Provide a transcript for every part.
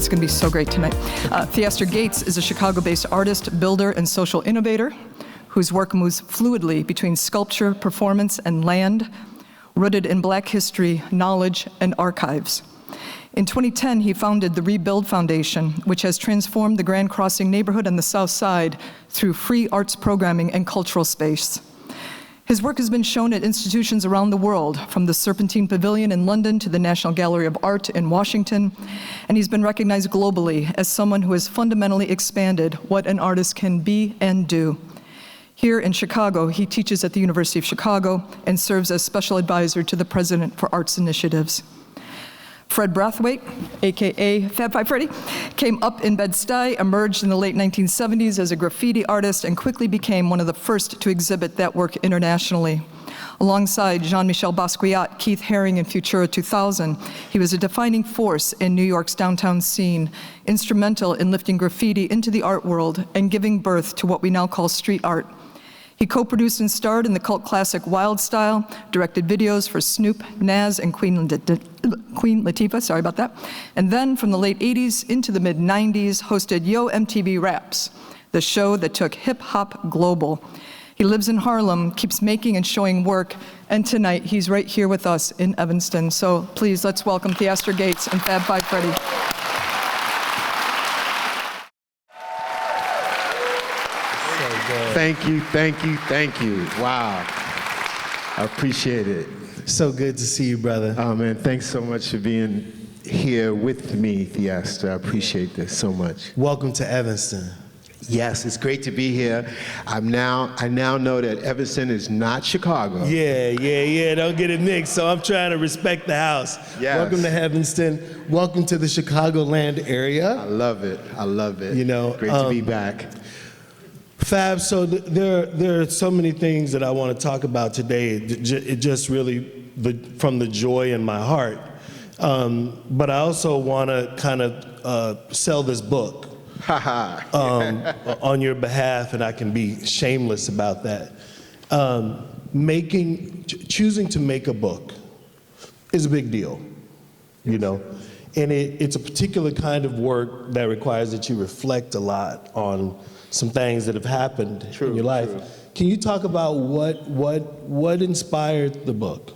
It's going to be so great tonight. Theaster Gates is a Chicago-based artist, builder, and social innovator whose work moves fluidly between sculpture, performance, and land, rooted in Black history, knowledge, and archives. In 2010, he founded the Rebuild Foundation, which has transformed the Grand Crossing neighborhood on the South Side through free arts programming and cultural space. His work has been shown at institutions around the world, from the Serpentine Pavilion in London to the National Gallery of Art in Washington, and he's been recognized globally as someone who has fundamentally expanded what an artist can be and do. Here in Chicago, he teaches at the University of Chicago and serves as special advisor to the President for Arts Initiatives. Fred Brathwaite, AKA Fab Five Freddy, came up in Bed-Stuy, emerged in the late 1970s as a graffiti artist, and quickly became one of the first to exhibit that work internationally. Alongside Jean-Michel Basquiat, Keith Haring, and Futura 2000, he was a defining force in New York's downtown scene, instrumental in lifting graffiti into the art world and giving birth to what we now call street art. He co-produced and starred in the cult classic Wild Style, directed videos for Snoop, Nas, and Queen Latifah, sorry about that. And then from the late 80s into the mid 90s, hosted Yo MTV Raps, the show that took hip hop global. He lives in Harlem, keeps making and showing work, and tonight he's right here with us in Evanston. So please, let's welcome Theaster Gates and Fab Five Freddy. Thank you, thank you, thank you. Wow. I appreciate it. So good to see you, brother. Oh, man, thanks so much for being here with me, Theaster. I appreciate this so much. Welcome to Evanston. Yes, it's great to be here. I now know that Evanston is not Chicago. Yeah, don't get it mixed. So I'm trying to respect the house. Yes. Welcome to Evanston. Welcome to the Chicagoland area. I love it, I love it. You know, great to be back. Fab, so there are so many things that I want to talk about today. It just really, from the joy in my heart. But I also want to kind of sell this book on your behalf, and I can be shameless about that. Choosing to make a book is a big deal, you know? And it's a particular kind of work that requires that you reflect a lot on some things that have happened in your life. True. Can you talk about what inspired the book?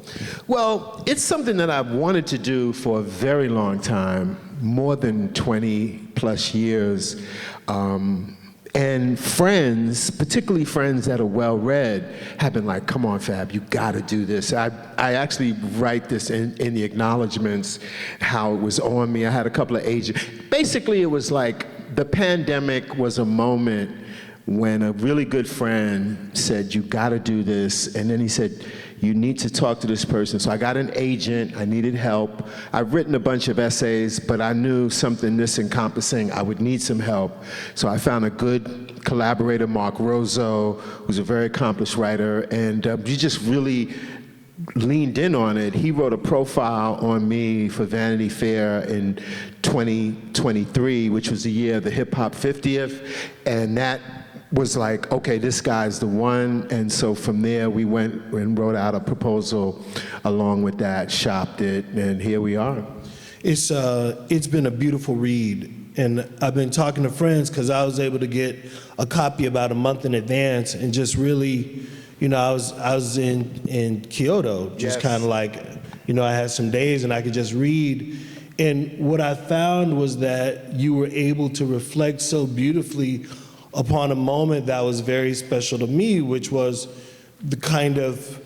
Well, it's something that I've wanted to do for a very long time, more than 20 plus years. And friends, particularly friends that are well-read, have been like, come on, Fab, you gotta do this. I actually write this in the acknowledgments, how it was on me. I had a couple of agents. Basically, it was like, the pandemic was a moment when a really good friend said, you gotta do this. And then he said, you need to talk to this person. So I got an agent, I needed help. I've written a bunch of essays, but I knew something this encompassing, I would need some help. So I found a good collaborator, Mark Rozo, who's a very accomplished writer, and he just really leaned in on it. He wrote a profile on me for Vanity Fair in 2023, which was the year of the hip hop 50th, and that was like, okay, this guy's the one. And so from there, we went and wrote out a proposal along with that, shopped it, and here we are. It's been a beautiful read. And I've been talking to friends because I was able to get a copy about a month in advance and just really, you know, I was in Kyoto, just Yes. kind of like, you know, I had some days and I could just read. And what I found was that you were able to reflect so beautifully upon a moment that was very special to me, which was the kind of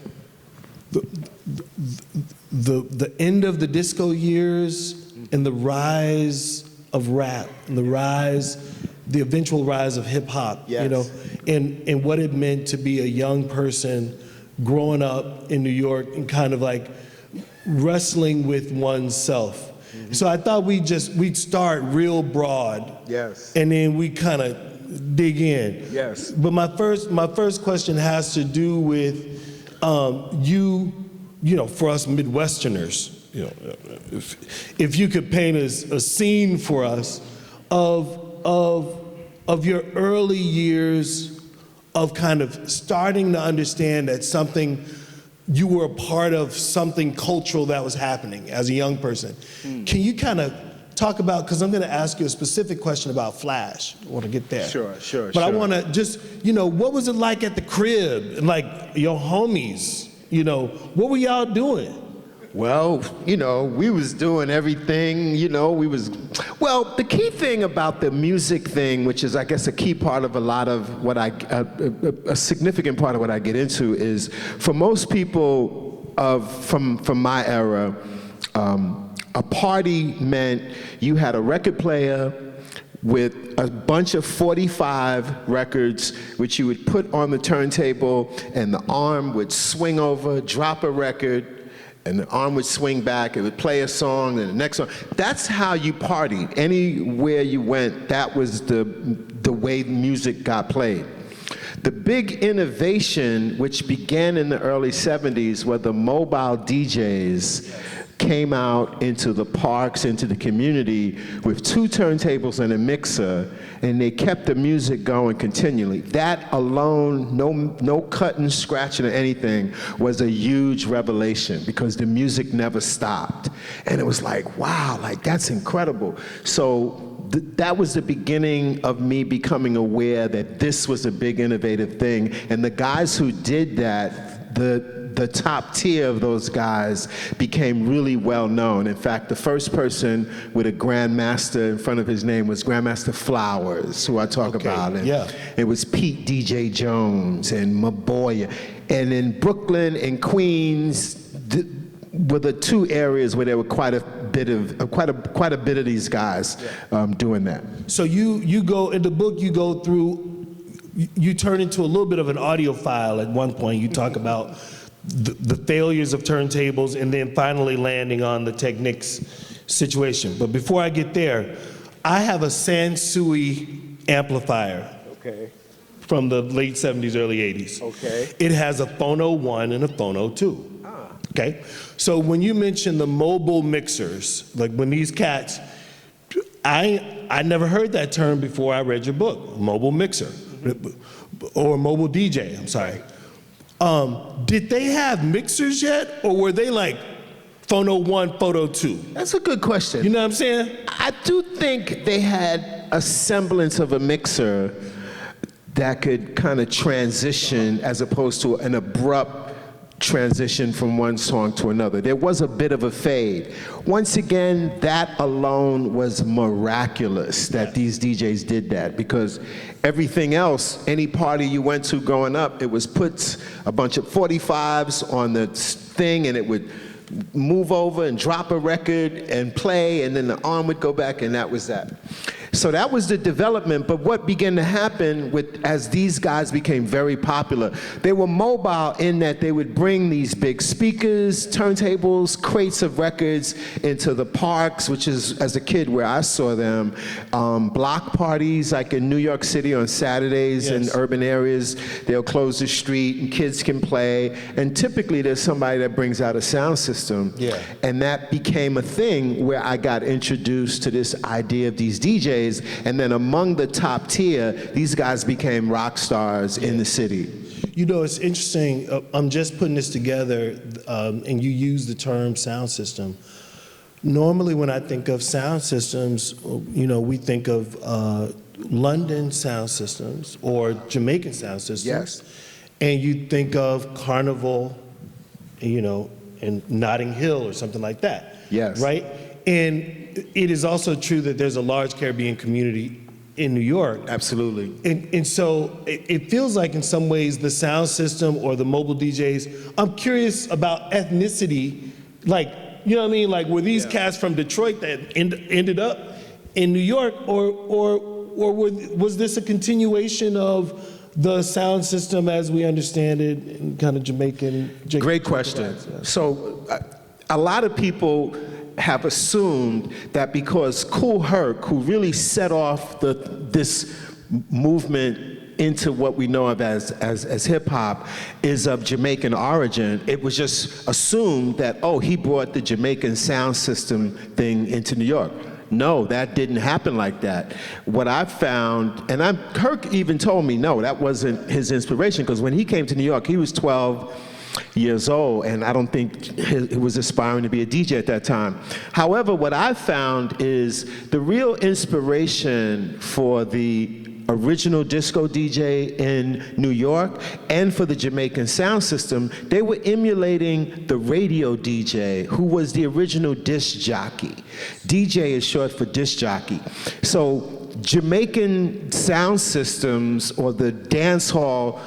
the end of the disco years and the rise of rap and the eventual rise of hip hop, yes. you know, and what it meant to be a young person growing up in New York and kind of like wrestling with oneself. Mm-hmm. So I thought we'd start real broad, yes, and then we kind of dig in. Yes. But my first question has to do with you know, for us Midwesterners, you know, if you could paint a scene for us of your early years of kind of starting to understand that you were a part of something cultural that was happening as a young person. Can you kind of talk about, because I'm going to ask you a specific question about Flash. I want to get there. Sure. But I want to just, what was it like at the crib? And like your homies, what were y'all doing? Well, we was doing everything, well, the key thing about the music thing, which is, I guess, a key part of a lot of what a significant part of what I get into is, for most people from my era, a party meant you had a record player with a bunch of 45 records, which you would put on the turntable, and the arm would swing over, drop a record, and the arm would swing back, it would play a song, and the next song. That's how you partied. Anywhere you went, that was the way music got played. The big innovation, which began in the early 70s, were the mobile DJs came out into the parks, into the community with 2 turntables and a mixer, and they kept the music going continually. That alone, no cutting, scratching, or anything, was a huge revelation because the music never stopped. And it was like, wow, that's incredible. So that was the beginning of me becoming aware that this was a big innovative thing. And the guys who did that, the top tier of those guys became really well known. In fact, the first person with a Grandmaster in front of his name was Grandmaster Flowers, who I talk about. And it was Pete DJ Jones and Maboya. And in Brooklyn and Queens were the 2 areas where there were quite a bit of these guys doing that. So you go in the book, you turn into a little bit of an audiophile at one point. You talk about the failures of turntables and then finally landing on the Technics situation. But before I get there, I have a Sansui amplifier from the late 70s, early 80s. It has a Phono 1 and a Phono 2. Okay? So when you mention the mobile mixers, like when these cats, I never heard that term before I read your book, mobile mixer, or mobile DJ, I'm sorry. Did they have mixers yet, or were they like Phono 1, Phono 2? That's a good question. You know what I'm saying? I do think they had a semblance of a mixer that could kind of transition as opposed to an abrupt transition from one song to another. There was a bit of a fade. Once again, that alone was miraculous that these DJs did that, because everything else, any party you went to growing up, it was put a bunch of 45s on the thing and it would move over and drop a record and play, and then the arm would go back, and that was that. So that was the development, but what began to happen as these guys became very popular, they were mobile in that they would bring these big speakers, turntables, crates of records into the parks, which is, as a kid, where I saw them, block parties like in New York City on Saturdays in urban areas. They'll close the street and kids can play, and typically there's somebody that brings out a sound system. And that became a thing where I got introduced to this idea of these DJs. And then among the top tier, these guys became rock stars in the city. It's interesting. I'm just putting this together, and you use the term sound system. Normally, when I think of sound systems, we think of London sound systems or Jamaican sound systems. And you think of Carnival, and Notting Hill or something like that. Right? And it is also true that there's a large Caribbean community in New York. Absolutely. And so it feels like in some ways the sound system or the mobile DJs, I'm curious about ethnicity, like, you know what I mean? Like, were these cats from Detroit that ended up in New York, or was this a continuation of the sound system as we understand it in kind of Jamaican? Great question. So a lot of people have assumed that because Kool Herc, who really set off this movement into what we know of as hip hop, is of Jamaican origin, it was just assumed that, oh, he brought the Jamaican sound system thing into New York. No, that didn't happen like that. What I found, and Herc even told me, no, that wasn't his inspiration, because when he came to New York, he was 12. years old, and I don't think he was aspiring to be a DJ at that time. However, what I found is the real inspiration for the original disco DJ in New York and for the Jamaican sound system, they were emulating the radio DJ, who was the original disc jockey. DJ is short for disc jockey. So Jamaican sound systems, or the dance hall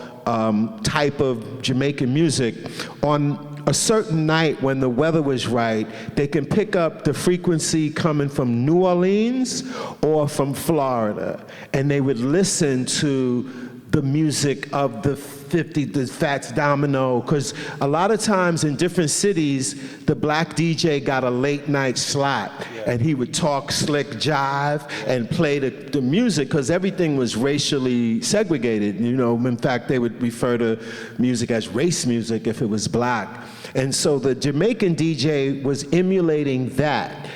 type of Jamaican music, on a certain night when the weather was right, they can pick up the frequency coming from New Orleans or from Florida, and they would listen to the music of the Fats Domino, because a lot of times in different cities, the black DJ got a late night slot, and he would talk slick jive and play the music, because everything was racially segregated. You know, in fact, they would refer to music as race music if it was black. And so the Jamaican DJ was emulating that.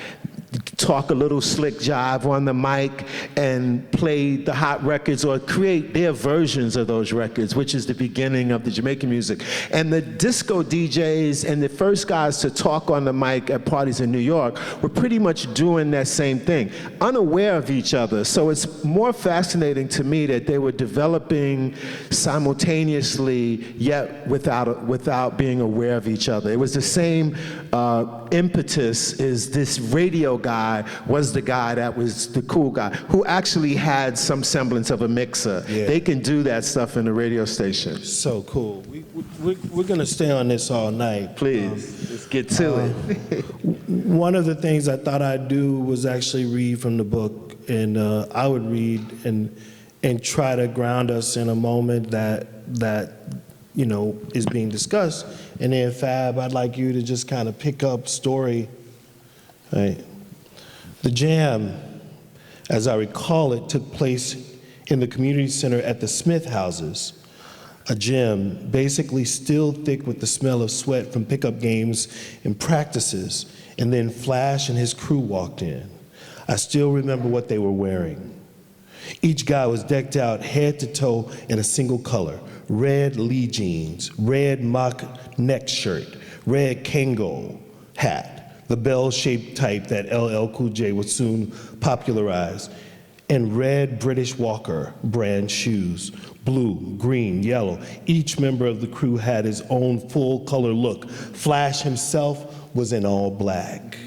Talk a little slick jive on the mic and play the hot records, or create their versions of those records, which is the beginning of the Jamaican music. And the disco DJs and the first guys to talk on the mic at parties in New York were pretty much doing that same thing, unaware of each other. So it's more fascinating to me that they were developing simultaneously, yet without being aware of each other. It was the same impetus as this radio guy was the guy that was the cool guy, who actually had some semblance of a mixer. Yeah. They can do that stuff in the radio station. So cool. We're going to stay on this all night. Please, let's get to it. One of the things I thought I'd do was actually read from the book, and I would read and try to ground us in a moment that you know is being discussed. And then Fab, I'd like you to just kind of pick up story. Right. The jam, as I recall it, took place in the community center at the Smith houses, a gym basically still thick with the smell of sweat from pickup games and practices. And then Flash and his crew walked in. I still remember what they were wearing. Each guy was decked out head to toe in a single color: red Lee jeans, red mock neck shirt, red Kangol hat, the bell-shaped type that LL Cool J would soon popularize, and red British Walker brand shoes, blue, green, yellow. Each member of the crew had his own full-color look. Flash himself was in all black.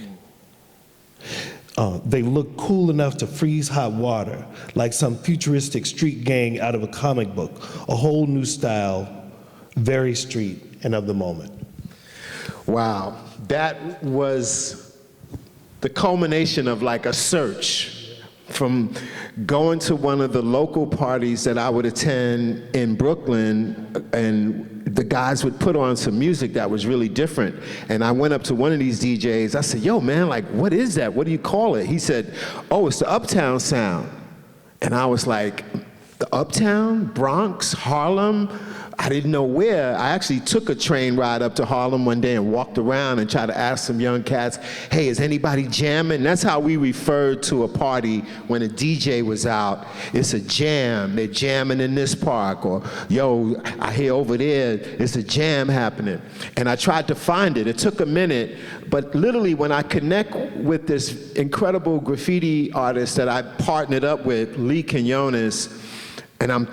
They looked cool enough to freeze hot water, like some futuristic street gang out of a comic book, a whole new style, very street and of the moment. Wow, that was the culmination of like a search, from going to one of the local parties that I would attend in Brooklyn, and the guys would put on some music that was really different. And I went up to one of these DJs, I said, yo man, like, what is that? What do you call it? He said, oh, it's the Uptown sound. And I was like, the Uptown, Bronx, Harlem? I didn't know where. I actually took a train ride up to Harlem one day and walked around and tried to ask some young cats, hey, is anybody jamming? And that's how we referred to a party when a DJ was out. It's a jam. They're jamming in this park. Or, yo, I hear over there, it's a jam happening. And I tried to find it. It took a minute, but literally when I connect with this incredible graffiti artist that I partnered up with, Lee Quinones, and I'm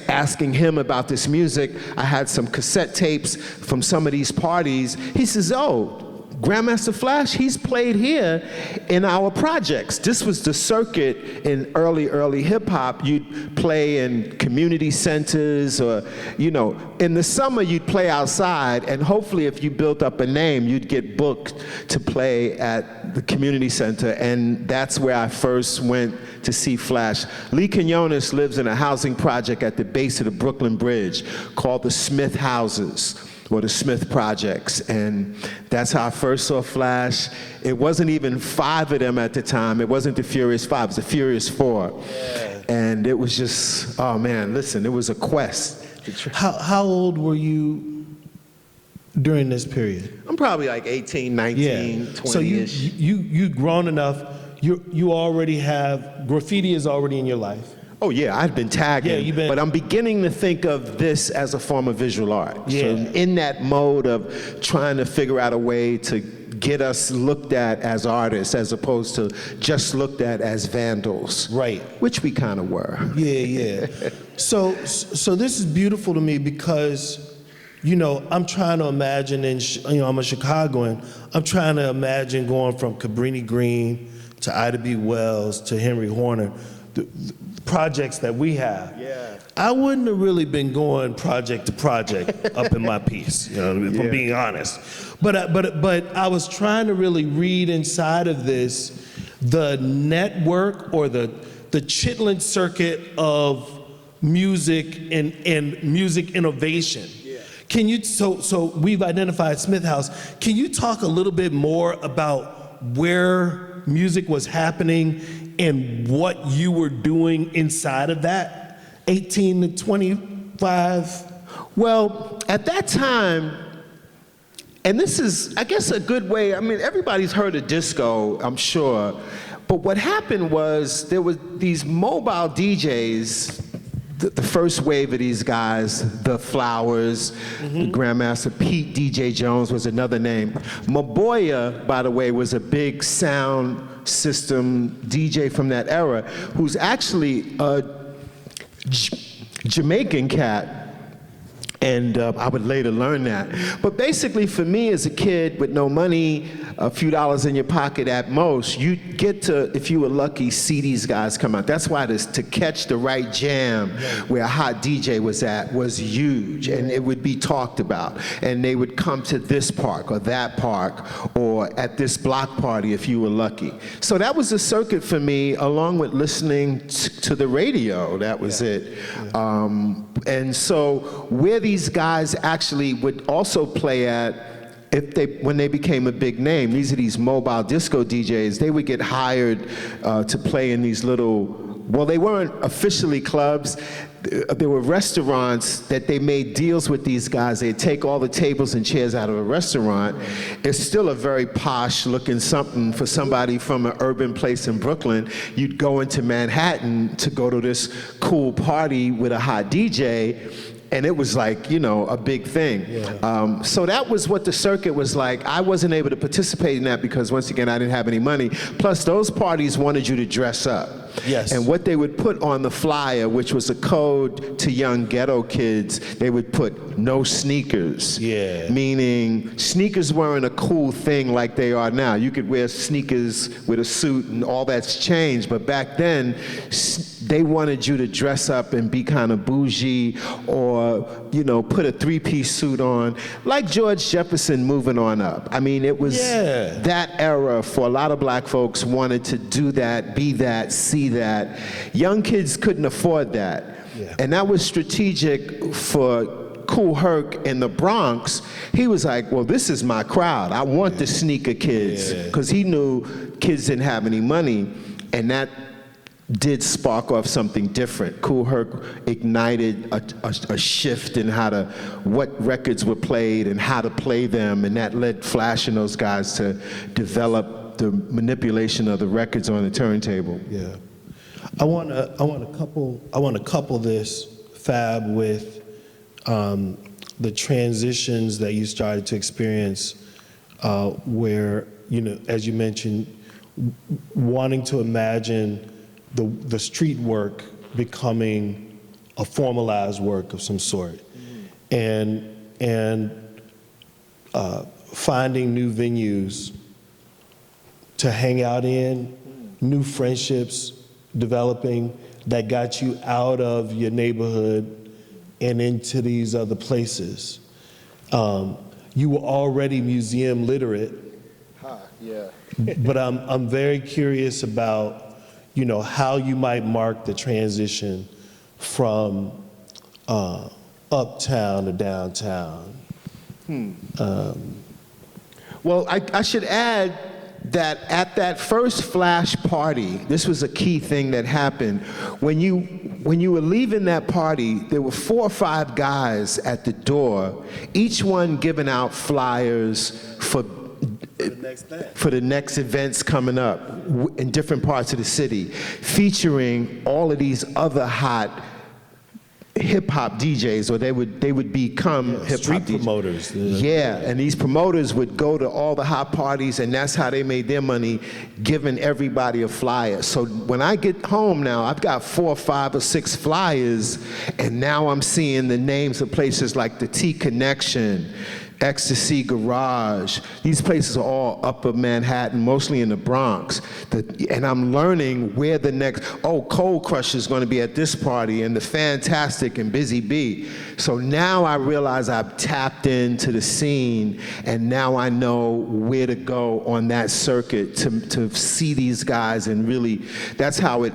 asking him about this music. I had some cassette tapes from some of these parties. He says, oh, Grandmaster Flash, he's played here in our projects. This was the circuit in early hip hop. You'd play in community centers, or, you know, in the summer you'd play outside, and hopefully if you built up a name, you'd get booked to play at the community center. And that's where I first went to see Flash. Lee Quinones lives in a housing project at the base of the Brooklyn Bridge called the Smith Houses, or the Smith Projects, and that's how I first saw Flash. It wasn't even 5 of them at the time. It wasn't the Furious 5, it was the Furious 4. Yeah. And it was just, oh man, listen, it was a quest. How old were you during this period? I'm probably like 18, 19, 20-ish. So you've grown enough, you already have, graffiti is already in your life. Oh yeah, I've been tagging, but I'm beginning to think of this as a form of visual art. Yeah. So in that mode of trying to figure out a way to get us looked at as artists as opposed to just looked at as vandals. Right. Which we kind of were. Yeah. So this is beautiful to me because, you know, I'm trying to imagine, I'm a Chicagoan, I'm trying to imagine going from Cabrini Green to Ida B. Wells to Henry Horner, the projects that we have. Yeah. I wouldn't have really been going project to project up in my piece, you know, if I'm being honest. But I was trying to really read inside of this the network or the Chitlin circuit of music and music innovation. Yeah. Can you, so we've identified Smith House. Can you talk a little bit more about where music was happening and what you were doing inside of that 18 to 25? Well, at that time, and this is, I guess, a good way, I mean, everybody's heard of disco, I'm sure, but what happened was there were these mobile DJs, the first wave of these guys, the Flowers, the Grandmaster Pete DJ Jones was another name. Maboya, by the way, was a big sound system DJ from that era, who's actually a Jamaican cat. And I would later learn that. But basically, for me as a kid with no money, a few dollars in your pocket at most, you'd get to, if you were lucky, see these guys come out. That's why to catch the right jam where a hot DJ was at was huge, and it would be talked about. And they would come to this park or that park or at this block party if you were lucky. So that was a circuit for me, along with listening to the radio. That was it. And so where these guys actually would also play at, when they became a big name, these are these mobile disco DJs, they would get hired to play in these little, well, they weren't officially clubs. There were restaurants that they made deals with these guys. They'd take all the tables and chairs out of a restaurant. It's still a very posh looking something for somebody from an urban place in Brooklyn. You'd go into Manhattan to go to this cool party with a hot DJ, and it was like, you know, a big thing. Yeah. So that was what the circuit was like. I wasn't able to participate in that because, once again, I didn't have any money. Plus, those parties wanted you to dress up. Yes. And what they would put on the flyer, which was a code to young ghetto kids, they would put no sneakers. Yeah. Meaning sneakers weren't a cool thing like they are now. You could wear sneakers with a suit and all that's changed. But back then, they wanted you to dress up and be kind of bougie or, you know, put a three-piece suit on, like George Jefferson moving on up. I mean, it was that era for a lot of black folks wanted to do that, be that, see that. Young kids couldn't afford that. Yeah. And that was strategic for Kool Herc in the Bronx. He was like, well, this is my crowd. I want the sneaker kids, because he knew kids didn't have any money, and that did spark off something different. Kool Herc ignited a shift in what records were played and how to play them, and that led Flash and those guys to develop the manipulation of the records on the turntable. Yeah, I want to couple this, Fab, with the transitions that you started to experience, where, you know, as you mentioned, wanting to imagine the street work becoming a formalized work of some sort, and finding new venues to hang out in, new friendships developing that got you out of your neighborhood and into these other places. You were already museum literate, but I'm very curious about, you know, how you might mark the transition from uptown to downtown. Well, I should add that at that first Flash party, this was a key thing that happened. When you were leaving that party, there were 4 or 5 guys at the door, each one giving out flyers for for the next events coming up in different parts of the city, featuring all of these other hot hip-hop DJs, or they would become hip-hop street DJs. promoters. Yeah, and these promoters would go to all the hot parties, and that's how they made their money, giving everybody a flyer. So when I get home now, I've got 4 or 5 or 6 flyers, and now I'm seeing the names of places like the T Connection, Ecstasy Garage. These places are all upper Manhattan, mostly in the Bronx. And I'm learning where the next, Cold Crush is going to be at this party, and the Fantastic and Busy Bee. So now I realize I've tapped into the scene, and now I know where to go on that circuit to see these guys, and really, that's how it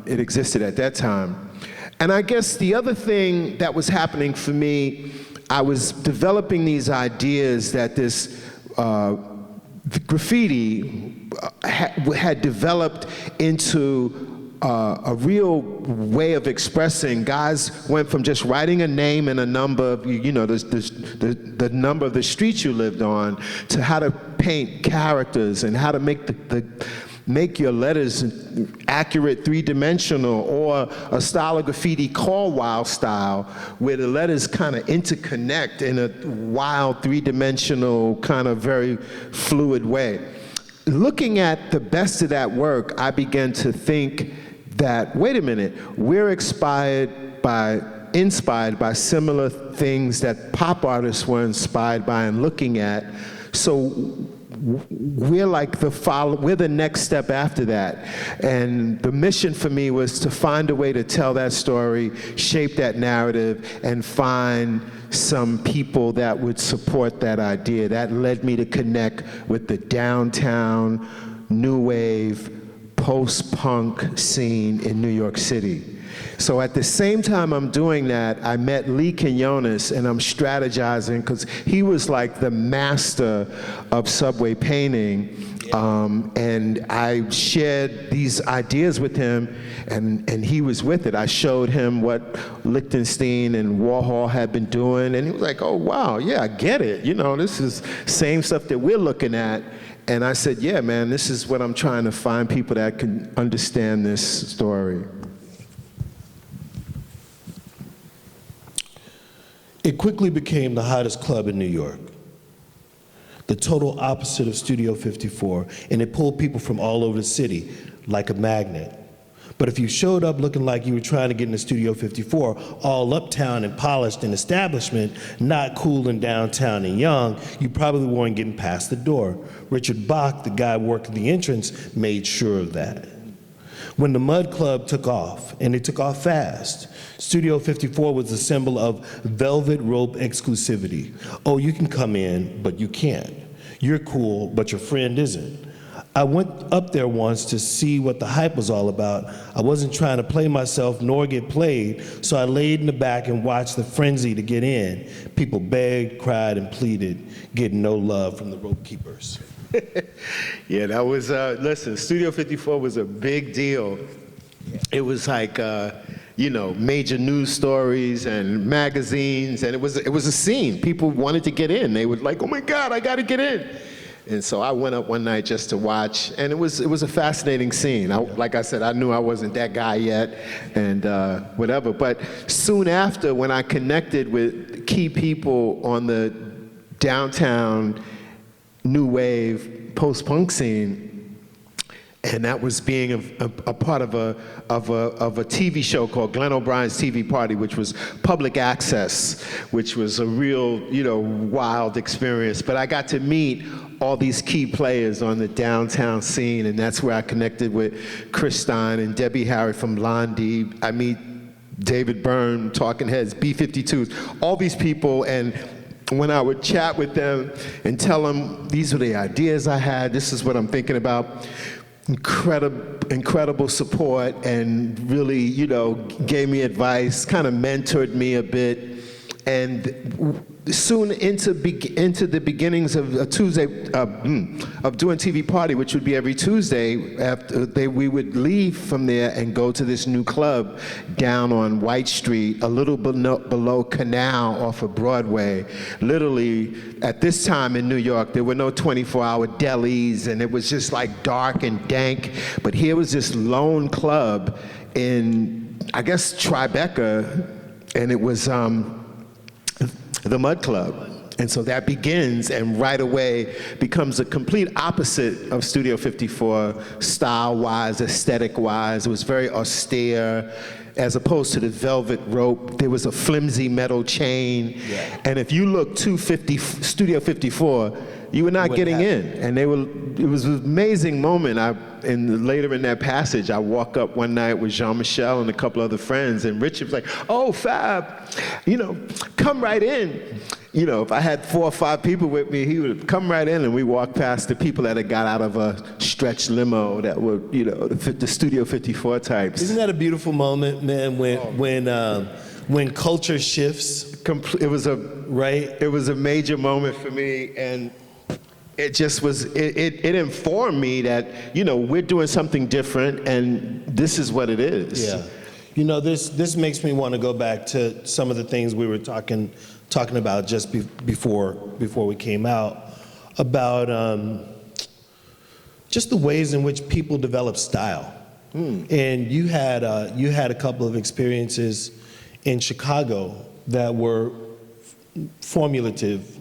existed at that time. And I guess the other thing that was happening for me, I was developing these ideas that this graffiti had developed into a real way of expressing. Guys went from just writing a name and a number, the number of the street you lived on, to how to paint characters and how to make your letters accurate, 3-dimensional, or a style of graffiti called wild style, where the letters kind of interconnect in a wild, 3-dimensional, kind of very fluid way. Looking at the best of that work, I began to think that, wait a minute, we're inspired by similar things that pop artists were inspired by and looking at. So we're like we're the next step after that. And the mission for me was to find a way to tell that story, shape that narrative, and find some people that would support that idea. That led me to connect with the downtown, new wave, post-punk scene in New York City. So at the same time I'm doing that, I met Lee Quinones, and I'm strategizing, because he was like the master of subway painting, and I shared these ideas with him, and he was with it. I showed him what Lichtenstein and Warhol had been doing, and he was like, oh wow, yeah, I get it. This is same stuff that we're looking at. And I said, yeah, man, this is what I'm trying to find, people that can understand this story. It quickly became the hottest club in New York, the total opposite of Studio 54, and it pulled people from all over the city like a magnet. But if you showed up looking like you were trying to get into Studio 54, all uptown and polished and establishment, not cool and downtown and young, you probably weren't getting past the door. Richard Bach, the guy working the entrance, made sure of that. When the Mud Club took off, and it took off fast, Studio 54 was a symbol of velvet rope exclusivity. Oh, you can come in, but you can't. You're cool, but your friend isn't. I went up there once to see what the hype was all about. I wasn't trying to play myself nor get played, so I laid in the back and watched the frenzy to get in. People begged, cried, and pleaded, getting no love from the rope keepers. Yeah, that was, listen, Studio 54 was a big deal. It was like, major news stories and magazines, and it was a scene. People wanted to get in. They were like, oh my God, I gotta get in. And so I went up one night just to watch, and it was a fascinating scene. Like I said, I knew I wasn't that guy yet, and whatever. But soon after, when I connected with key people on the downtown new wave post-punk scene, and that was being a part of a TV show called Glenn O'Brien's TV Party, which was public access, which was a real, wild experience. But I got to meet all these key players on the downtown scene, and that's where I connected with Chris Stein and Debbie Harry from Blondie. I meet David Byrne, Talking Heads, B-52s, all these people, and when I would chat with them and tell them these were the ideas I had, this is what I'm thinking about, incredible support, and really, gave me advice, kind of mentored me a bit. And soon into the beginnings of a Tuesday, of doing TV Party, which would be every Tuesday. After we would leave from there and go to this new club down on White Street, a little below Canal off of Broadway. Literally, at this time in New York, there were no 24-hour delis, and it was just like dark and dank. But here was this lone club in, I guess, Tribeca, and it was the Mud Club. And so that begins and right away becomes a complete opposite of Studio 54, style-wise, aesthetic-wise. It was very austere. As opposed to the velvet rope, there was a flimsy metal chain. Yeah. And if you look Studio 54, you were not getting in. And it was an amazing moment. Later in that passage, I walk up one night with Jean-Michel and a couple other friends, and Richard was like, "Oh, Fab, come right in." If I had 4 or 5 people with me, he would come right in, and we walked past the people that had got out of a stretch limo that were, the Studio 54 types. Isn't that a beautiful moment, man, when culture shifts? It was a major moment for me, and it just was, it informed me that, we're doing something different, and this is what it is. Yeah. This makes me want to go back to some of the things we were talking about just before we came out, about just the ways in which people develop style. And you had a couple of experiences in Chicago that were formulative,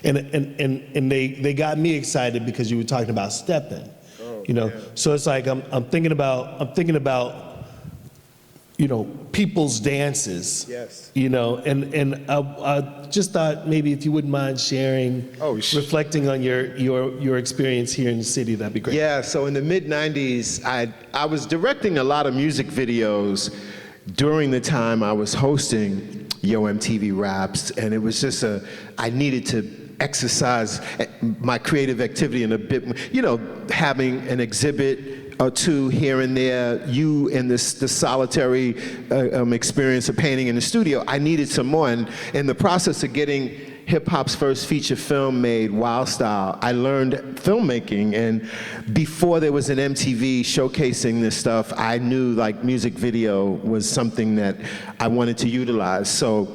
and they got me excited because you were talking about stepping. So it's like I'm thinking about people's dances. Yes. And I just thought maybe if you wouldn't mind sharing, reflecting on your experience here in the city, that'd be great. Yeah, so in the mid-90s, I was directing a lot of music videos during the time I was hosting MTV Raps, and it was just I needed to exercise my creative activity in a bit, having an exhibit or 2 here and there, you in the solitary experience of painting in the studio. I needed some more, and in the process of getting hip-hop's first feature film made, Wild Style, I learned filmmaking, and before there was an MTV showcasing this stuff, I knew like music video was something that I wanted to utilize. So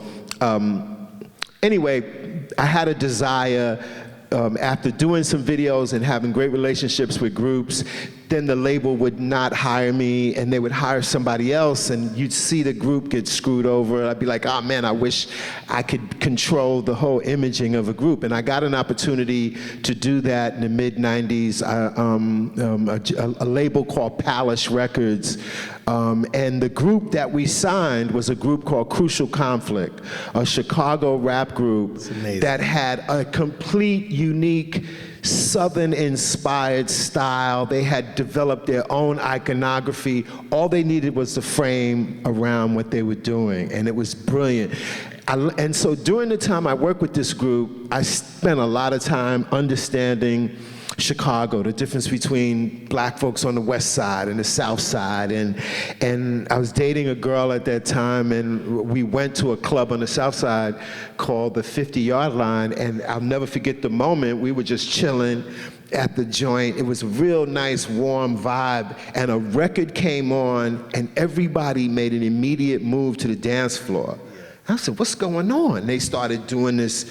anyway, I had a desire, after doing some videos and having great relationships with groups, then the label would not hire me, and they would hire somebody else, and you'd see the group get screwed over. I'd be like, oh man, I wish I could control the whole imaging of a group. And I got an opportunity to do that in the mid-90s, a label called Palace Records. And the group that we signed was a group called Crucial Conflict, a Chicago rap group that had a complete, unique, Southern-inspired style. They had developed their own iconography. All they needed was the frame around what they were doing, and it was brilliant. And so during the time I worked with this group, I spent a lot of time understanding Chicago, the difference between black folks on the west side and the south side, and I was dating a girl at that time, and we went to a club on the south side called the 50-Yard Line, and I'll never forget the moment. We were just chilling at the joint. It was a real nice, warm vibe, and a record came on, and everybody made an immediate move to the dance floor. I said, what's going on? They started doing this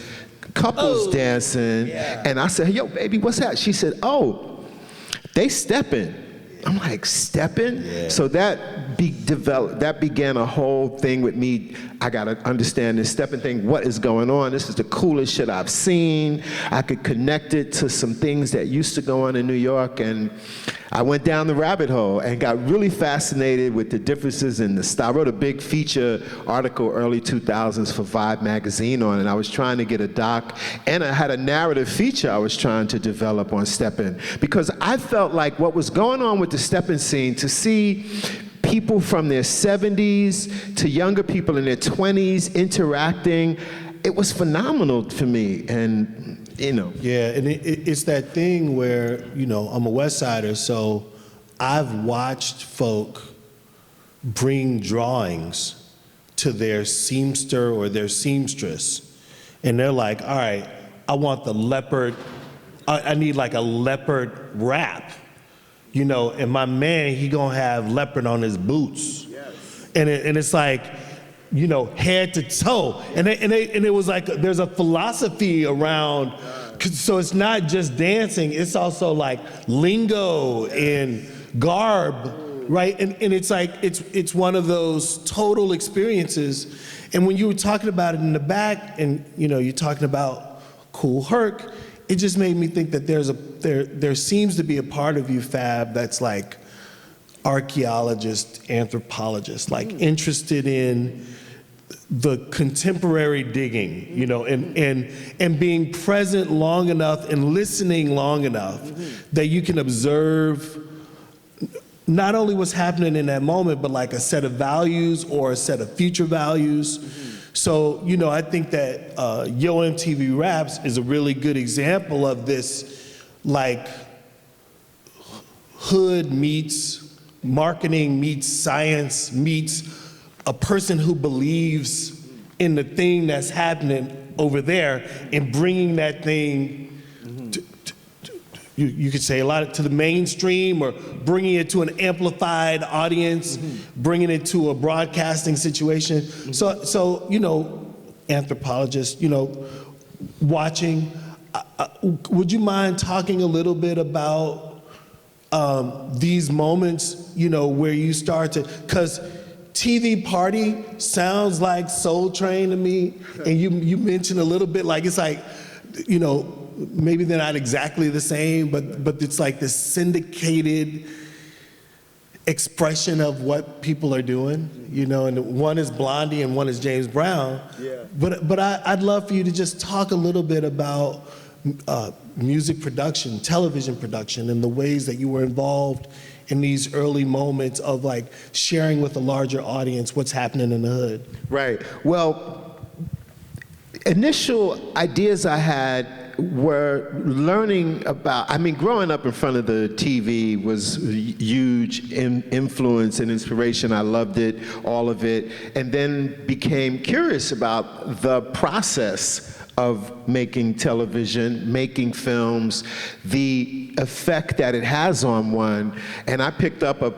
couples dancing, and I said, yo, baby, what's that? She said, oh, they stepping. I'm like, stepping? Yeah. So that began a whole thing with me. I gotta understand this stepping thing. What is going on? This is the coolest shit I've seen. I could connect it to some things that used to go on in New York, and I went down the rabbit hole and got really fascinated with the differences in the style. I wrote a big feature article early 2000s for Vibe magazine on it. I was trying to get a doc, and I had a narrative feature I was trying to develop on stepping, because I felt like what was going on with the stepping scene, to see people from their 70s to younger people in their 20s interacting, it was phenomenal for me. And yeah, and it's that thing where, I'm a West Sider, so I've watched folk bring drawings to their seamster or their seamstress and they're like, all right, I want the leopard, I need like a leopard rap, you know, and my man, he gonna have leopard on his boots. Yes. And it's like, you know, head to toe. And it was like, there's a philosophy around, so it's not just dancing, it's also like lingo and garb, right? And it's like, it's one of those total experiences. And when you were talking about it in the back, and you know, you're talking about Kool Herc, it just made me think that there seems to be a part of you, Fab, that's like archaeologist, anthropologist, like interested in the contemporary digging, you know, and being present long enough and listening long enough that you can observe not only what's happening in that moment, but like a set of values or a set of future values. So, you know, I think that Yo MTV Raps is a really good example of this, like, hood meets marketing meets science meets a person who believes in the thing that's happening over there and bringing that thing you could say a lot to the mainstream, or bringing it to an amplified audience, bringing it to a broadcasting situation. So you know, anthropologists, you know, watching, would you mind talking a little bit about these moments, you know, where you start to, because TV Party sounds like Soul Train to me, and you mentioned a little bit, like, it's like, you know, maybe they're not exactly the same, but it's like this syndicated expression of what people are doing, you know, and one is Blondie and one is James Brown. Yeah. But I'd love for you to just talk a little bit about music production, television production, and the ways that you were involved in these early moments of like sharing with a larger audience what's happening in the hood. Right. Well, initial ideas I had were learning about, I mean, growing up in front of the TV was huge influence and inspiration. I loved it, all of it, and then became curious about the process of making television, making films, the effect that it has on one. And I picked up a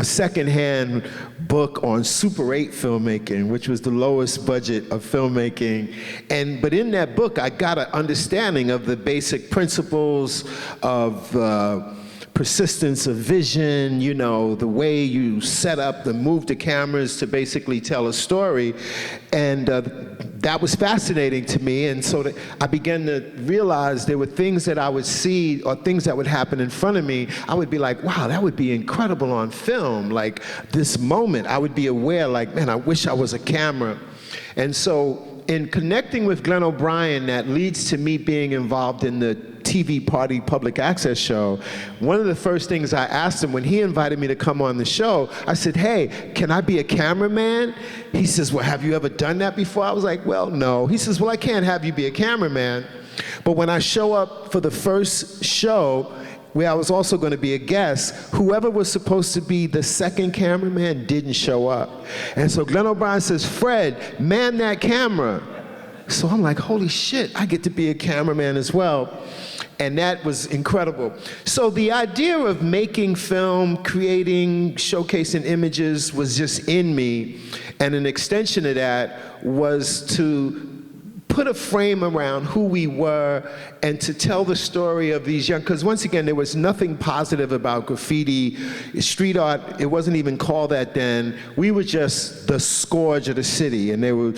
secondhand book on Super 8 filmmaking, which was the lowest budget of filmmaking. But in that book, I got an understanding of the basic principles of persistence of vision, you know, the way you set up and move the cameras to basically tell a story. And that was fascinating to me. And so I began to realize there were things that I would see, or things that would happen in front of me. I would be like, wow, that would be incredible on film. Like this moment, I would be aware, like, man, I wish I was a camera. And so in connecting with Glenn O'Brien, that leads to me being involved in the TV Party public access show. One of the first things I asked him when he invited me to come on the show, I said, hey, can I be a cameraman? He says, well, have you ever done that before? I was like, well, no. He says, well, I can't have you be a cameraman. But when I show up for the first show, where I was also going to be a guest, whoever was supposed to be the second cameraman didn't show up. And so Glenn O'Brien says, Fred, man that camera. So I'm like, holy shit, I get to be a cameraman as well. And that was incredible. So the idea of making film, creating, showcasing images was just in me. And an extension of that was to put a frame around who we were and to tell the story of these young, because once again, there was nothing positive about graffiti, street art, it wasn't even called that then. We were just the scourge of the city, and they were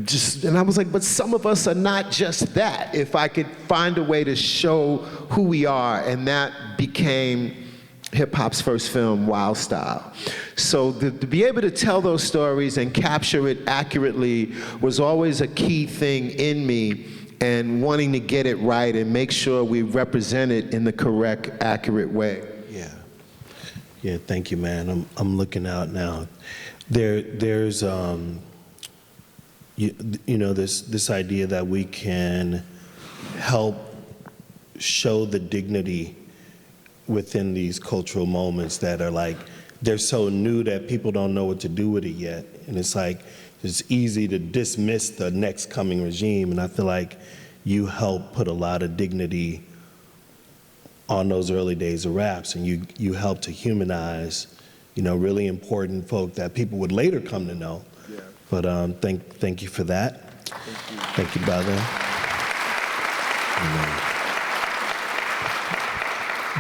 just, and I was like, but some of us are not just that. If I could find a way to show who we are, and that became hip-hop's first film, Wild Style. So to be able to tell those stories and capture it accurately was always a key thing in me, and wanting to get it right and make sure we represent it in the correct, accurate way. Yeah, thank you, man. I'm looking out now. There's you know, this idea that we can help show the dignity within these cultural moments that are like, they're so new that people don't know what to do with it yet. And it's like, it's easy to dismiss the next coming regime, and I feel like you helped put a lot of dignity on those early days of raps, and you helped to humanize, really important folk that people would later come to know. Yeah. But thank you for that. Thank you, brother.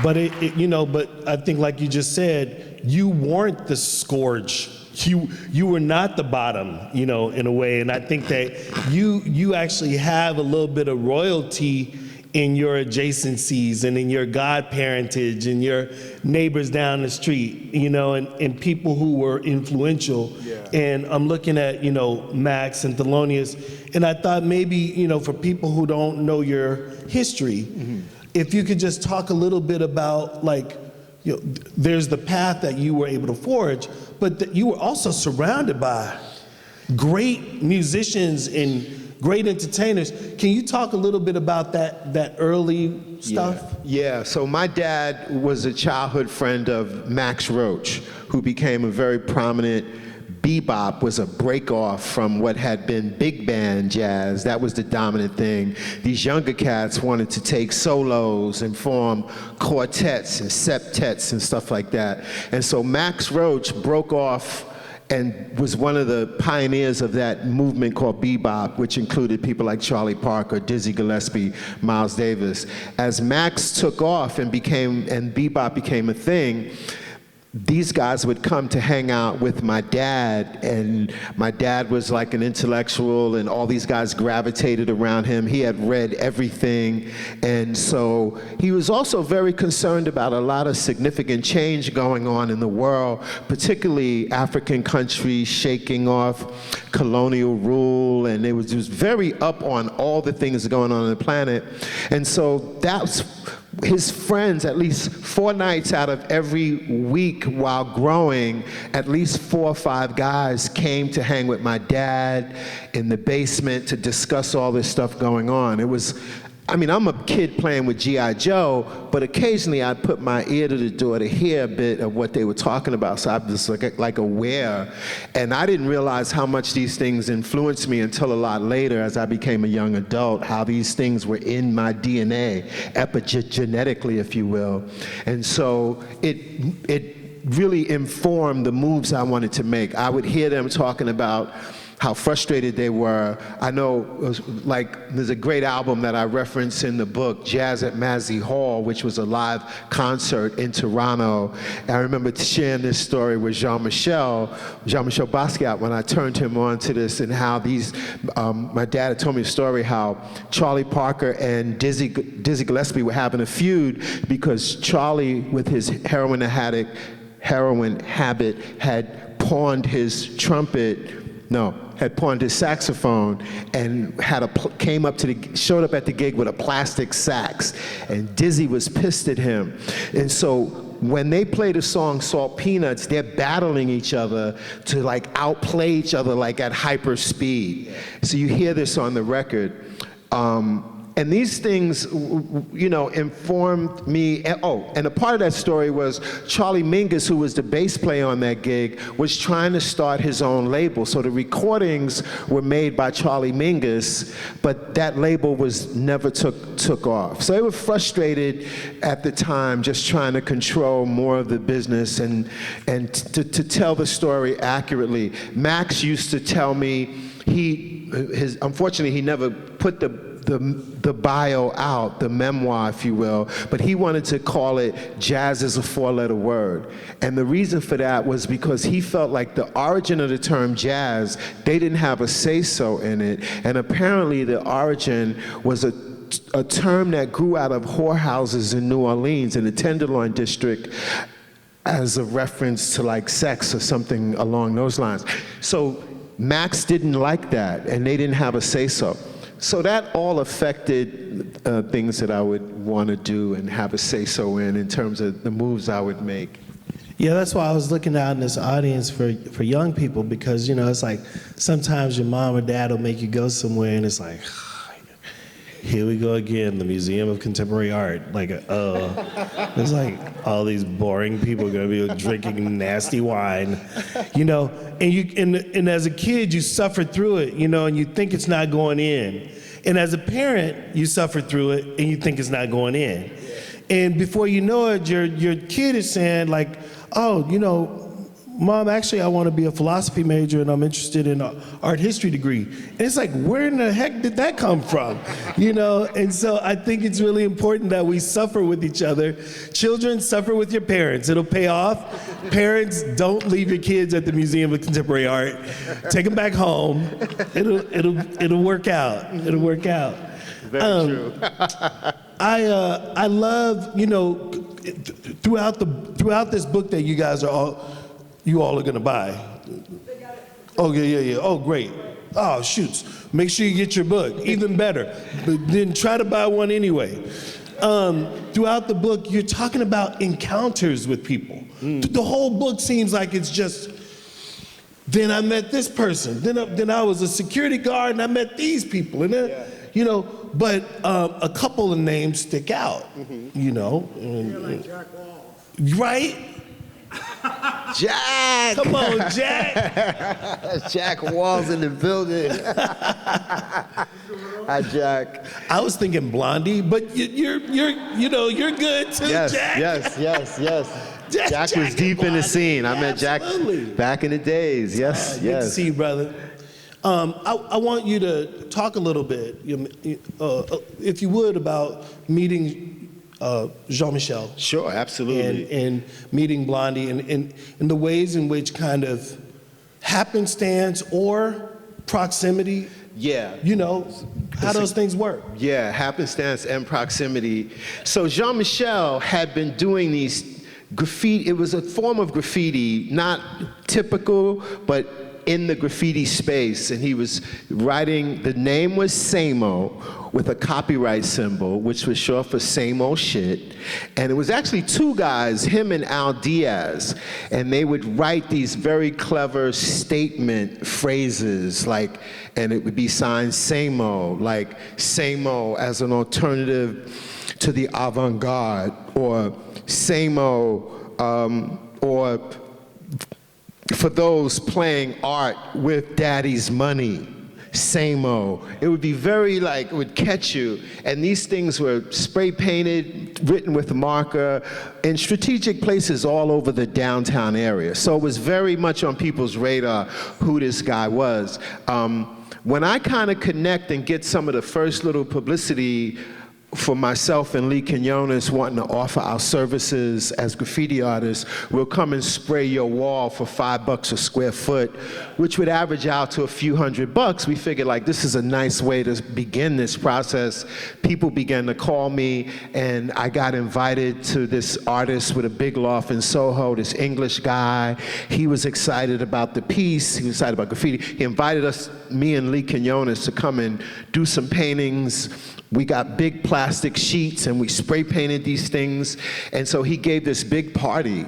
But I think, like you just said, you weren't the scourge. You were not the bottom, in a way. And I think that you actually have a little bit of royalty in your adjacencies and in your godparentage and your neighbors down the street, and people who were influential. Yeah. And I'm looking at, Max and Thelonious, and I thought maybe, for people who don't know your history, if you could just talk a little bit about, there's the path that you were able to forge, but that you were also surrounded by great musicians and great entertainers. Can you talk a little bit about that early stuff? Yeah, so my dad was a childhood friend of Max Roach, who became a very prominent bebop, was a break-off from what had been big band jazz. That was the dominant thing. These younger cats wanted to take solos and form quartets and septets and stuff like that. And so Max Roach broke off and was one of the pioneers of that movement called bebop, which included people like Charlie Parker, Dizzy Gillespie, Miles Davis. As Max took off and bebop became a thing, these guys would come to hang out with my dad, and my dad was like an intellectual, and all these guys gravitated around him. He had read everything, and so he was also very concerned about a lot of significant change going on in the world, particularly African countries shaking off colonial rule, and it was just very up on all the things going on the planet. And so that's his friends, at least 4 nights out of every week while growing, at least 4 or 5 guys came to hang with my dad in the basement to discuss all this stuff going on. It was, I'm a kid playing with G.I. Joe, but occasionally I'd put my ear to the door to hear a bit of what they were talking about, so I was like aware. And I didn't realize how much these things influenced me until a lot later as I became a young adult, how these things were in my DNA, epigenetically, if you will. And so it really informed the moves I wanted to make. I would hear them talking about how frustrated they were. I know, there's a great album that I reference in the book, Jazz at Massey Hall, which was a live concert in Toronto. And I remember sharing this story with Jean-Michel Basquiat when I turned him on to this, and how my dad had told me a story how Charlie Parker and Dizzy Gillespie were having a feud because Charlie, with his heroin habit, had pawned his saxophone and showed up at the gig with a plastic sax, and Dizzy was pissed at him. And so when they play the song Salt Peanuts, they're battling each other to outplay each other at hyper speed. So you hear this on the record. And these things, informed me. And a part of that story was Charlie Mingus, who was the bass player on that gig, was trying to start his own label. So the recordings were made by Charlie Mingus, but that label never took off. So they were frustrated at the time, just trying to control more of the business and to tell the story accurately. Max used to tell me unfortunately he never put the bio out, the memoir, if you will, but he wanted to call it Jazz is a 4-letter word. And the reason for that was because he felt like the origin of the term jazz, they didn't have a say-so in it. And apparently the origin was a term that grew out of whorehouses in New Orleans in the Tenderloin district as a reference to sex or something along those lines. So Max didn't like that, and they didn't have a say-so. So that all affected things that I would want to do and have a say-so in terms of the moves I would make. Yeah, that's why I was looking out in this audience for young people, because, it's like sometimes your mom or dad will make you go somewhere and it's like, here we go again, the Museum of Contemporary Art. Like, there's like all these boring people gonna be drinking nasty wine, you know. And as a kid, you suffer through it, you know, and you think it's not going in. And as a parent, you suffer through it, and you think it's not going in. And before you know it, your kid is saying like, oh, you know, Mom, actually, I want to be a philosophy major, and I'm interested in an art history degree. And it's like, where in the heck did that come from? You know, and so I think it's really important that we suffer with each other. Children, suffer with your parents. It'll pay off. Parents, don't leave your kids at the Museum of Contemporary Art. Take them back home. It'll work out. It'll work out. Very true. I love, you know, throughout this book that you all are gonna buy. Oh, yeah. Oh, great. Oh, shoots. Make sure you get your book. Even better. But then try to buy one anyway. Throughout the book, you're talking about encounters with people. The whole book seems like it's just, then I met this person. Then I was a security guard and I met these people. And then, you know, but a couple of names stick out, you know. Like Jack Walls. Right? Jack! Come on, Jack! Jack Walls in the building. Hi, Jack. I was thinking Blondie, but you're good too, Yes, Jack. yes. Jack Jack was deep in the scene. I met Jack Absolutely. back in the days. Yes. Good to see you, brother. I want you to talk a little bit, if you would, about meeting Jean-Michel. Sure, absolutely. And meeting Blondie and the ways in which kind of happenstance or proximity, Yeah. you know, how those things work. Yeah, happenstance and proximity. So Jean-Michel had been doing these graffiti. It was a form of graffiti, not typical, but in the graffiti space, and he was writing, the name was Samo with a copyright symbol, which was short for same old shit. And it was actually two guys, him and Al Diaz, and they would write these very clever statement phrases, like, and it would be signed Samo, like Samo as an alternative to the avant-garde, or Samo, or for those playing art with daddy's money, Samo. It would be very like, it would catch you. And these things were spray painted, written with a marker, in strategic places all over the downtown area. So it was very much on people's radar who this guy was. When I kind of connect and get some of the first little publicity for myself and Lee Quinones wanting to offer our services as graffiti artists, we'll come and spray your wall for $5 a square foot, which would average out to a few $100. We figured like this is a nice way to begin this process. People began to call me, and I got invited to this artist with a big loft in Soho, this English guy. He was excited about the piece. He was excited about graffiti. He invited us, me and Lee Quinones, to come and do some paintings. We got big plastic sheets and we spray painted these things. And so he gave this big party,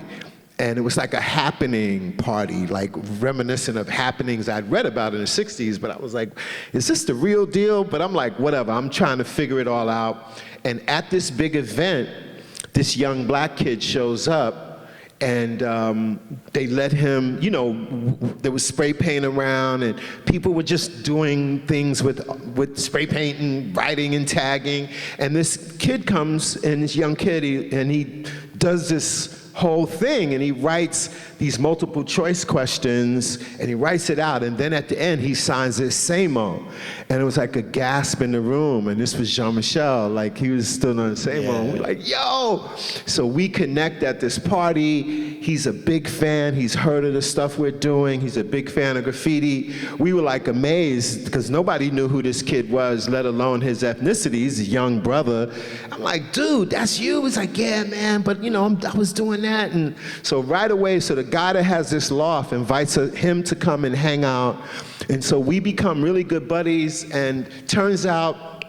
and it was like a happening party, like reminiscent of happenings I'd read about in the 60s, but I was like, is this the real deal? But I'm like, whatever, I'm trying to figure it all out. And at this big event, this young black kid shows up, and they let him, you know, there was spray paint around, and people were just doing things with spray paint and writing and tagging. And this kid comes, and this young kid, he does this whole thing, and he writes these multiple choice questions, and he writes it out, and then at the end he signs this Samo. And it was like a gasp in the room, and this was Jean-Michel, like he was still on the Samo. Yeah. We're like, yo! So we connect at this party. He's a big fan, he's heard of the stuff we're doing, he's a big fan of graffiti. We were like amazed, because nobody knew who this kid was, let alone his ethnicity. He's a young brother. I'm like, dude, that's you? He's like, yeah, man, but you know, I was doing that. And so right away, so the guy that has this loft invites him to come and hang out. And so we become really good buddies, and turns out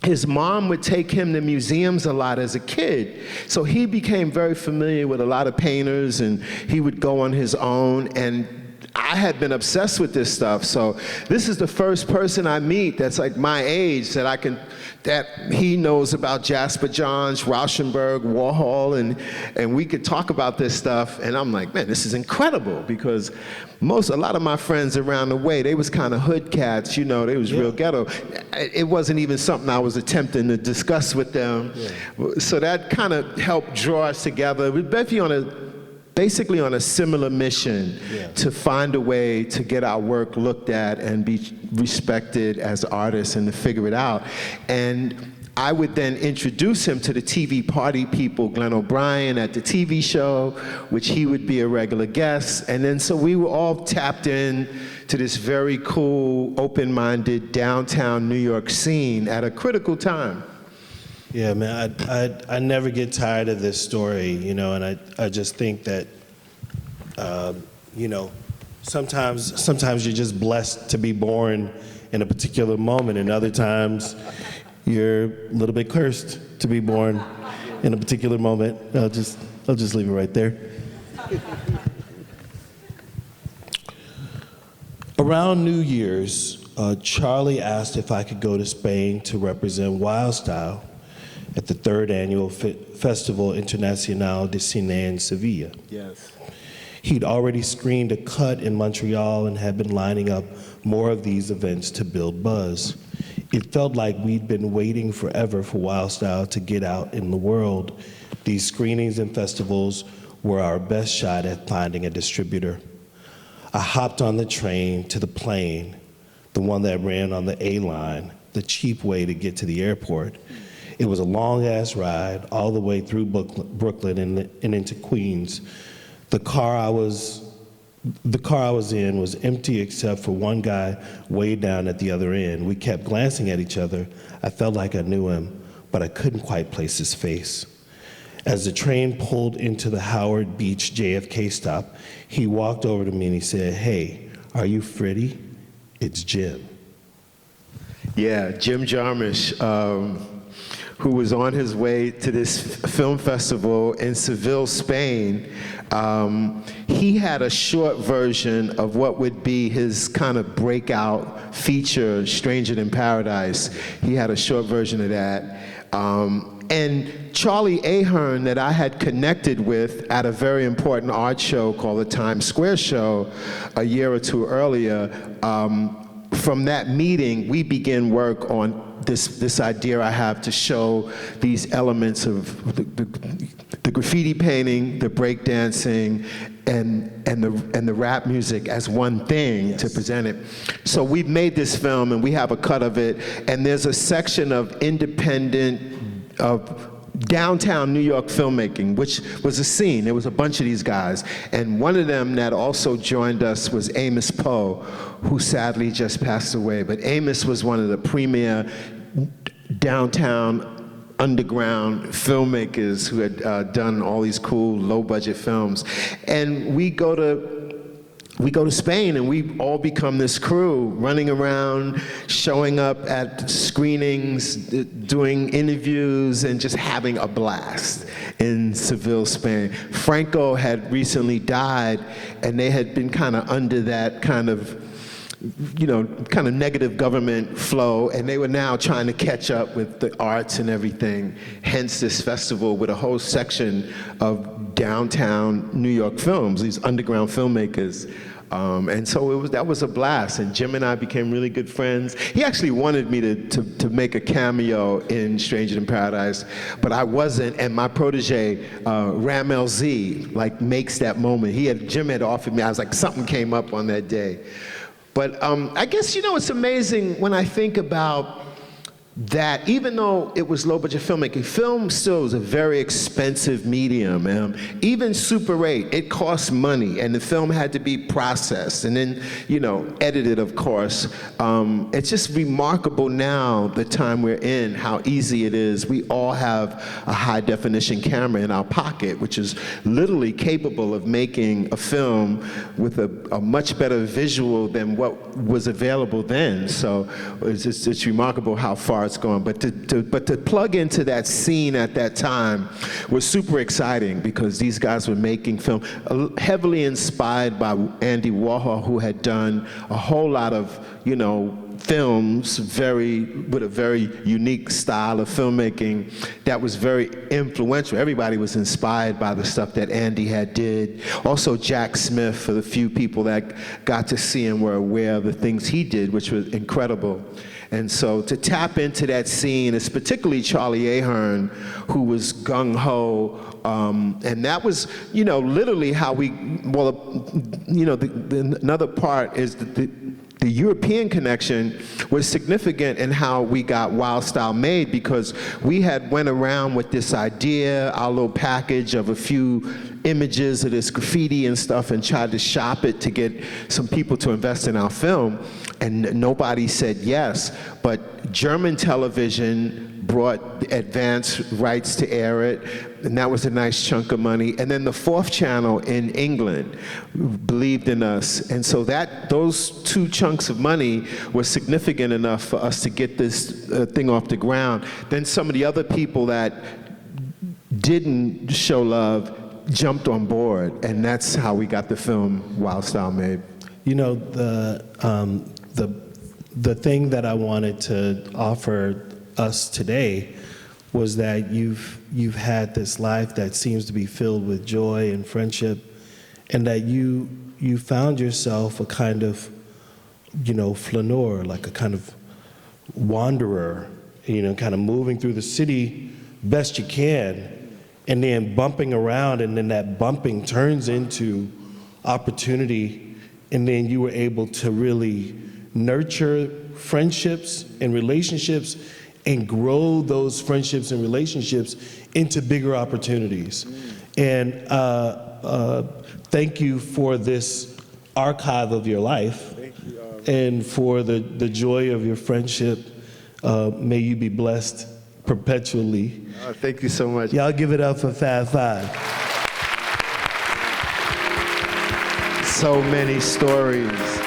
his mom would take him to museums a lot as a kid. So he became very familiar with a lot of painters, and he would go on his own. And I had been obsessed with this stuff, so this is the first person I meet that's like my age that he knows about Jasper Johns, Rauschenberg, Warhol, and we could talk about this stuff, and I'm like, man, this is incredible, because a lot of my friends around the way, they was kind of hood cats, you know, they was real ghetto. It wasn't even something I was attempting to discuss with them, so that kind of helped draw us together. We're basically on a similar mission to find a way to get our work looked at and be respected as artists and to figure it out. And I would then introduce him to the TV party people, Glenn O'Brien at the TV show, which he would be a regular guest. And then so we were all tapped in to this very cool, open-minded downtown New York scene at a critical time. Yeah, man, I never get tired of this story, you know, and I just think that, you know, sometimes you're just blessed to be born in a particular moment, and other times you're a little bit cursed to be born in a particular moment. I'll just leave it right there. Around New Year's, Charlie asked if I could go to Spain to represent Wild Style at the 3rd annual Festival Internacional de Cine in Sevilla. Yes. He'd already screened a cut in Montreal and had been lining up more of these events to build buzz. It felt like we'd been waiting forever for Wild Style to get out in the world. These screenings and festivals were our best shot at finding a distributor. I hopped on the train to the plane, the one that ran on the A line, the cheap way to get to the airport. It was a long-ass ride all the way through Brooklyn and into Queens. The car I was in was empty except for one guy way down at the other end. We kept glancing at each other. I felt like I knew him, but I couldn't quite place his face. As the train pulled into the Howard Beach JFK stop, he walked over to me and he said, "Hey, are you Freddy? It's Jim." Yeah, Jim Jarmusch, who was on his way to this film festival in Seville, Spain. He had a short version of what would be his kind of breakout feature, Stranger Than Paradise. He had a short version of that. And Charlie Ahern, that I had connected with at a very important art show called the Times Square Show a year or two earlier, from that meeting, we began work on this idea I have to show these elements of the graffiti painting, the breakdancing, and the rap music as one thing to present it. So we've made this film and we have a cut of it, and there's a section of downtown New York filmmaking, which was a scene. There was a bunch of these guys. And one of them that also joined us was Amos Poe, who sadly just passed away. But Amos was one of the premier downtown underground filmmakers who had done all these cool low-budget films. And we go to Spain and we all become this crew running around, showing up at screenings, doing interviews, and just having a blast in Seville, Spain. Franco had recently died, and they had been kind of under that kind of negative government flow, and they were now trying to catch up with the arts and everything. Hence this festival with a whole section of downtown New York films, these underground filmmakers. And so that was a blast, and Jim and I became really good friends. He actually wanted me to make a cameo in Stranger Than Paradise, but I wasn't, and my protege, Ramel Z, makes that moment. Jim had offered me, I was like, something came up on that day. But I guess, it's amazing when I think about that, even though it was low-budget filmmaking, film still is a very expensive medium. Even Super 8, it costs money, and the film had to be processed and then, edited, of course. It's just remarkable now, the time we're in, how easy it is. We all have a high-definition camera in our pocket, which is literally capable of making a film with a much better visual than what was available then. So it's remarkable how far far it's gone. But to plug into that scene at that time was super exciting because these guys were making film heavily inspired by Andy Warhol, who had done a whole lot of, films with a very unique style of filmmaking that was very influential. Everybody was inspired by the stuff that Andy had did. Also Jack Smith, for the few people that got to see him, were aware of the things he did, which was incredible. And so to tap into that scene, it's particularly Charlie Ahern, who was gung-ho, and that was, literally how another part is that the European connection was significant in how we got Wild Style made, because we had went around with this idea, our little package of a few images of this graffiti and stuff, and tried to shop it to get some people to invest in our film, and nobody said yes. But German television brought advance rights to air it, and that was a nice chunk of money. And then the Fourth Channel in England believed in us, and so those two chunks of money were significant enough for us to get this thing off the ground. Then some of the other people that didn't show love jumped on board, and that's how we got the film Wild Style made. The thing that I wanted to offer us today was that you've had this life that seems to be filled with joy and friendship, and that you found yourself a kind of, flaneur, like a kind of wanderer, kind of moving through the city best you can, and then bumping around, and then that bumping turns into opportunity, and then you were able to really nurture friendships and relationships and grow those friendships and relationships into bigger opportunities. And thank you for this archive of your life. Thank you. And for the joy of your friendship. May you be blessed perpetually. Thank you so much. Y'all give it up for Fab Five. So many stories.